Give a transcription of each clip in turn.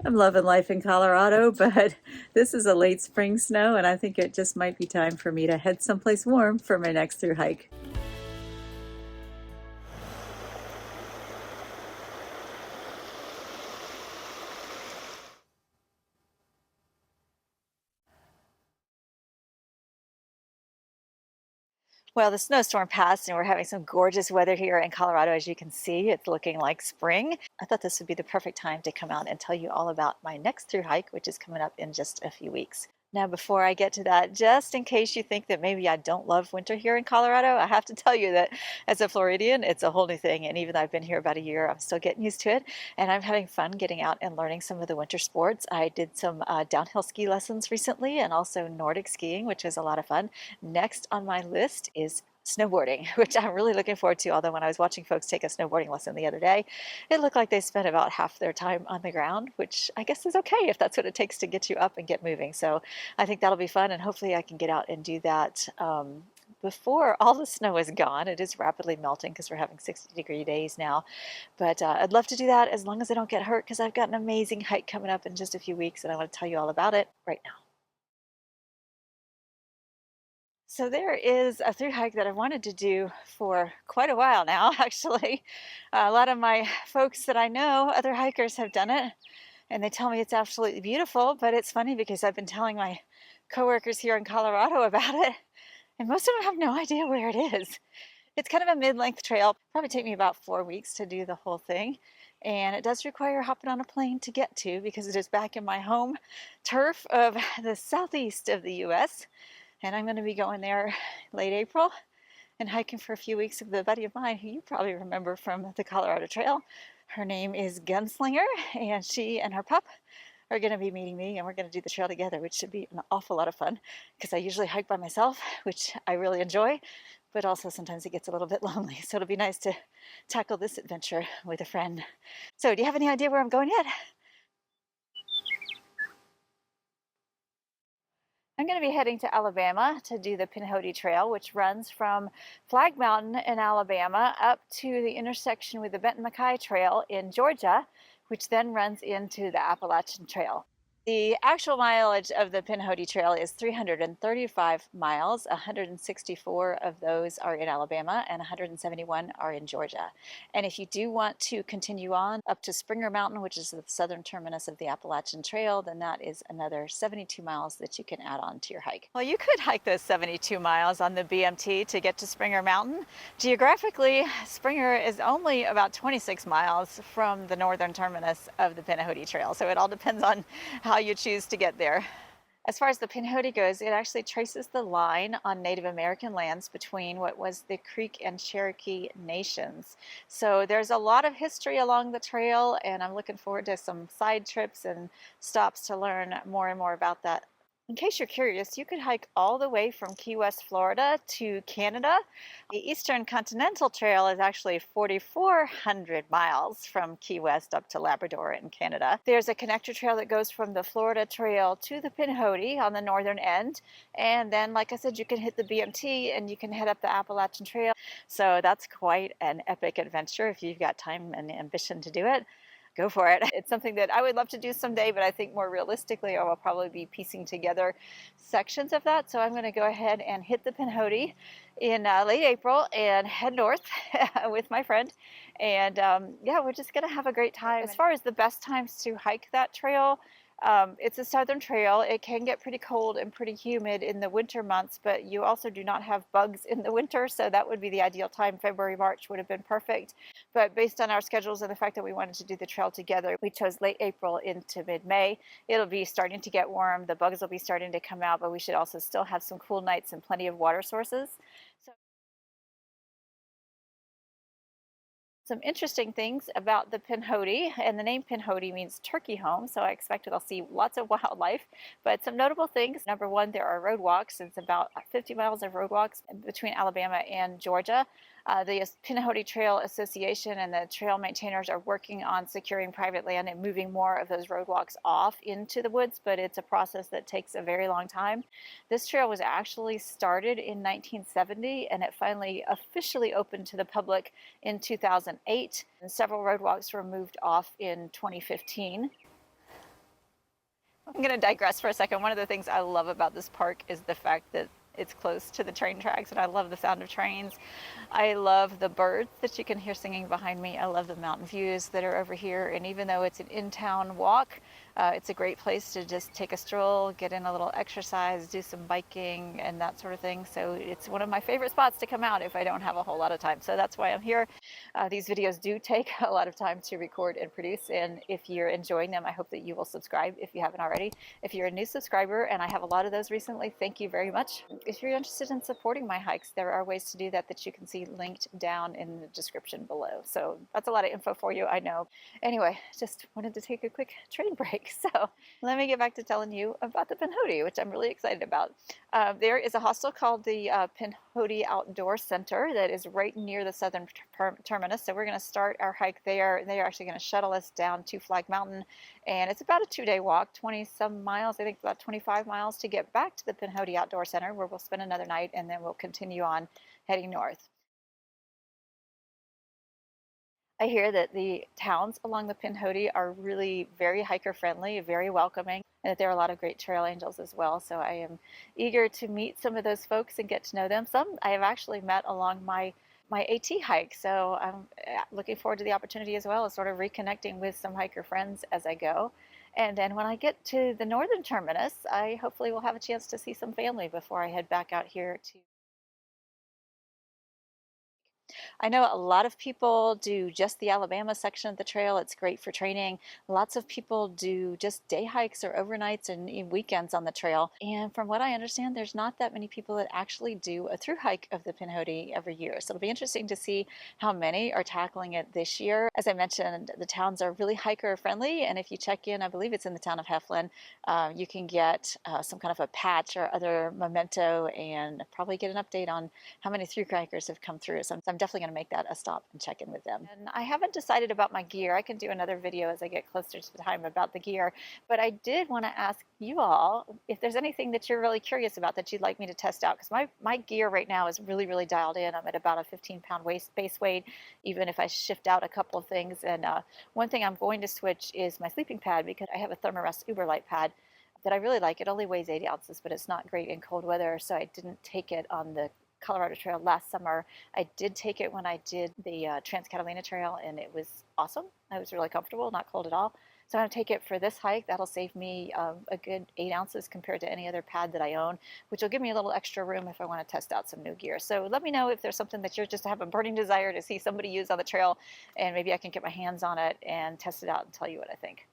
I'm loving life in Colorado, but this is a late spring snow, and I think it just might be time for me to head someplace warm for my next through hike. Well, the snowstorm passed and we're having some gorgeous weather here in Colorado. As you can see, it's looking like spring. I thought this would be the perfect time to come out and tell you all about my next through hike, which is coming up in just a few weeks. Now, before I get to that, just in case you think that maybe I don't love winter here in Colorado, I have to tell you that as a Floridian, it's a whole new thing. And even though I've been here about a year, I'm still getting used to it. And I'm having fun getting out and learning some of the winter sports. I did some downhill ski lessons recently and also Nordic skiing, which was a lot of fun. Next on my list is snowboarding, which I'm really looking forward to. Although when I was watching folks take a snowboarding lesson the other day, it looked like they spent about half their time on the ground, which I guess is okay if that's what it takes to get you up and get moving. So I think that'll be fun, and hopefully I can get out and do that before all the snow is gone. It is rapidly melting because we're having 60-degree days now, but I'd love to do that as long as I don't get hurt, because I've got an amazing hike coming up in just a few weeks and I want to tell you all about it right now. So there is a through hike that I wanted to do for quite a while now, actually. A lot of my folks that I know, other hikers, have done it, and they tell me it's absolutely beautiful. But it's funny because I've been telling my coworkers here in Colorado about it, and most of them have no idea where it is. It's kind of a mid-length trail. Probably take me about 4 weeks to do the whole thing. And it does require hopping on a plane to get to, because it is back in my home turf of the southeast of the US. And I'm going to be going there late April and hiking for a few weeks with a buddy of mine who you probably remember from the Colorado Trail. Her name is Gunslinger, and she and her pup are going to be meeting me, and we're going to do the trail together, which should be an awful lot of fun, because I usually hike by myself, which I really enjoy, but also sometimes it gets a little bit lonely. So it'll be nice to tackle this adventure with a friend. So do you have any idea where I'm going yet? I'm going to be heading to Alabama to do the Pinhoti Trail, which runs from Flag Mountain in Alabama up to the intersection with the Benton MacKaye Trail in Georgia, which then runs into the Appalachian Trail. The actual mileage of the Pinhoti Trail is 335 miles. 164 of those are in Alabama and 171 are in Georgia. And if you do want to continue on up to Springer Mountain, which is the southern terminus of the Appalachian Trail, then that is another 72 miles that you can add on to your hike. Well, you could hike those 72 miles on the BMT to get to Springer Mountain. Geographically, Springer is only about 26 miles from the northern terminus of the Pinhoti Trail, so it all depends on how you choose to get there. As far as the Pinhoti goes, it actually traces the line on Native American lands between what was the Creek and Cherokee nations. So there's a lot of history along the trail, and I'm looking forward to some side trips and stops to learn more and more about that. In case you're curious, you could hike all the way from Key West, Florida to Canada. The Eastern Continental Trail is actually 4,400 miles from Key West up to Labrador in Canada. There's a connector trail that goes from the Florida Trail to the Pinhoti on the northern end. And then, like I said, you can hit the BMT and you can head up the Appalachian Trail. So that's quite an epic adventure if you've got time and ambition to do it. Go for it. It's something that I would love to do someday, but I think more realistically, I will probably be piecing together sections of that. So I'm going to go ahead and hit the Pinhoti in late April and head north with my friend. And yeah, we're just going to have a great time. As far as the best times to hike that trail, it's a southern trail. It can get pretty cold and pretty humid in the winter months, but you also do not have bugs in the winter, so that would be the ideal time. February, March would have been perfect. But based on our schedules and the fact that we wanted to do the trail together, we chose late April into mid-May. It'll be starting to get warm. The bugs will be starting to come out, but we should also still have some cool nights and plenty of water sources. So some interesting things about the Pinhoti, and the name Pinhoti means turkey home, so I expected I'll see lots of wildlife. But some notable things: number one, there are road walks. It's about 50 miles of road walks between Alabama and Georgia. The Pinhoti Trail Association and the trail maintainers are working on securing private land and moving more of those roadwalks off into the woods, but it's a process that takes a very long time. This trail was actually started in 1970, and it finally officially opened to the public in 2008. And several roadwalks were moved off in 2015. I'm going to digress for a second. One of the things I love about this park is the fact that it's close to the train tracks, and I love the sound of trains. I love the birds that you can hear singing behind me. I love the mountain views that are over here, and even though it's an in-town walk, it's a great place to just take a stroll, get in a little exercise, do some biking and that sort of thing. So it's one of my favorite spots to come out if I don't have a whole lot of time. So that's why I'm here. These videos do take a lot of time to record and produce, and if you're enjoying them, I hope that you will subscribe if you haven't already. If you're a new subscriber, and I have a lot of those recently, thank you very much. If you're interested in supporting my hikes, there are ways to do that that you can see linked down in the description below. So that's a lot of info for you, I know. Anyway, just wanted to take a quick train break. So let me get back to telling you about the pinhoti, which I'm really excited about. There is a hostel called the Pinhoti Outdoor Center that is right near the southern terminus. So we're going to start our hike there. They are actually going to shuttle us down to Flag Mountain, and it's about a 2-day walk, 20-some miles, I think about 25 miles to get back to the Pinhoti Outdoor Center, where we'll spend another night, and then we'll continue on heading north. I hear that the towns along the Pinhoti are really very hiker friendly, very welcoming, and that there are a lot of great trail angels as well. So I am eager to meet some of those folks and get to know them. Some I have actually met along my AT hike. So I'm looking forward to the opportunity as well as sort of reconnecting with some hiker friends as I go. And then when I get to the northern terminus, I hopefully will have a chance to see some family before I head back out here to. I know a lot of people do just the Alabama section of the trail. It's great for training. Lots of people do just day hikes or overnights and even weekends on the trail. And from what I understand, there's not that many people that actually do a through hike of the Pinhoti every year. So it'll be interesting to see how many are tackling it this year. As I mentioned, the towns are really hiker friendly. And if you check in, I believe it's in the town of Heflin, you can get some kind of a patch or other memento and probably get an update on how many through hikers have come through. So I'm definitely going to make that a stop and check in with them. And I haven't decided about my gear. I can do another video as I get closer to the time about the gear, but I did want to ask you all if there's anything that you're really curious about that you'd like me to test out, because my gear right now is really dialed in. I'm at about a 15-pound base weight, even if I shift out a couple of things. And one thing I'm going to switch is my sleeping pad, because I have a Thermarest Uberlight pad that I really like. It only weighs 80 ounces, but it's not great in cold weather, so I didn't take it on the Colorado Trail last summer. I did take it when I did the Trans-Catalina Trail, and it was awesome. I was really comfortable, not cold at all. So I'm going to take it for this hike. That'll save me a good 8 ounces compared to any other pad that I own, which will give me a little extra room if I want to test out some new gear. So let me know if there's something that you're just have a burning desire to see somebody use on the trail, and maybe I can get my hands on it and test it out and tell you what I think.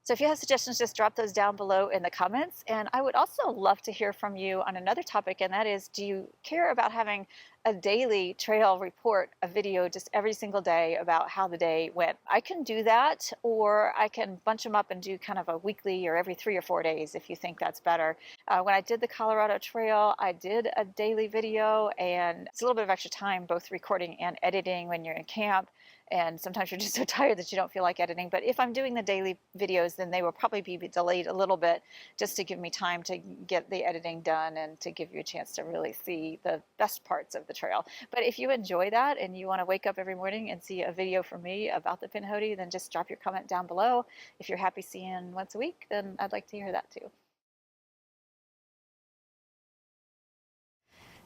So if you have suggestions, just drop those down below in the comments. And I would also love to hear from you on another topic, and that is, do you care about having a daily trail report, a video just every single day about how the day went? I can do that, or I can bunch them up and do kind of a weekly or every 3 or 4 days if you think that's better. When I did the Colorado Trail, I did a daily video, and it's a little bit of extra time, both recording and editing when you're in camp. And sometimes you're just so tired that you don't feel like editing. But if I'm doing the daily videos, then they will probably be delayed a little bit, just to give me time to get the editing done and to give you a chance to really see the best parts of the trail. But if you enjoy that and you want to wake up every morning and see a video from me about the Pinhoti, then just drop your comment down below. If you're happy seeing once a week, then I'd like to hear that too.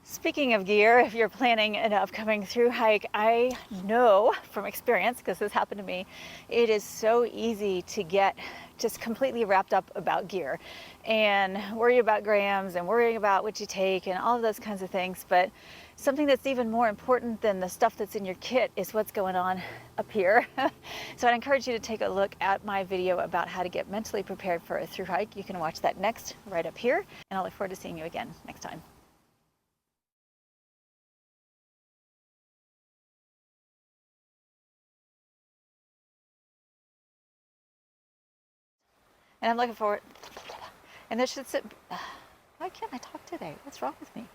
Speaking of gear, if you're planning an upcoming through hike, I know from experience, because this happened to me, it is so easy to get just completely wrapped up about gear and worry about grams and worrying about what you take and all of those kinds of things. But something that's even more important than the stuff that's in your kit is what's going on up here. So I'd encourage you to take a look at my video about how to get mentally prepared for a through hike. You can watch that next right up here, and I look forward to seeing you again next time. And I'm looking forward, and this should sit, why can't I talk today? What's wrong with me?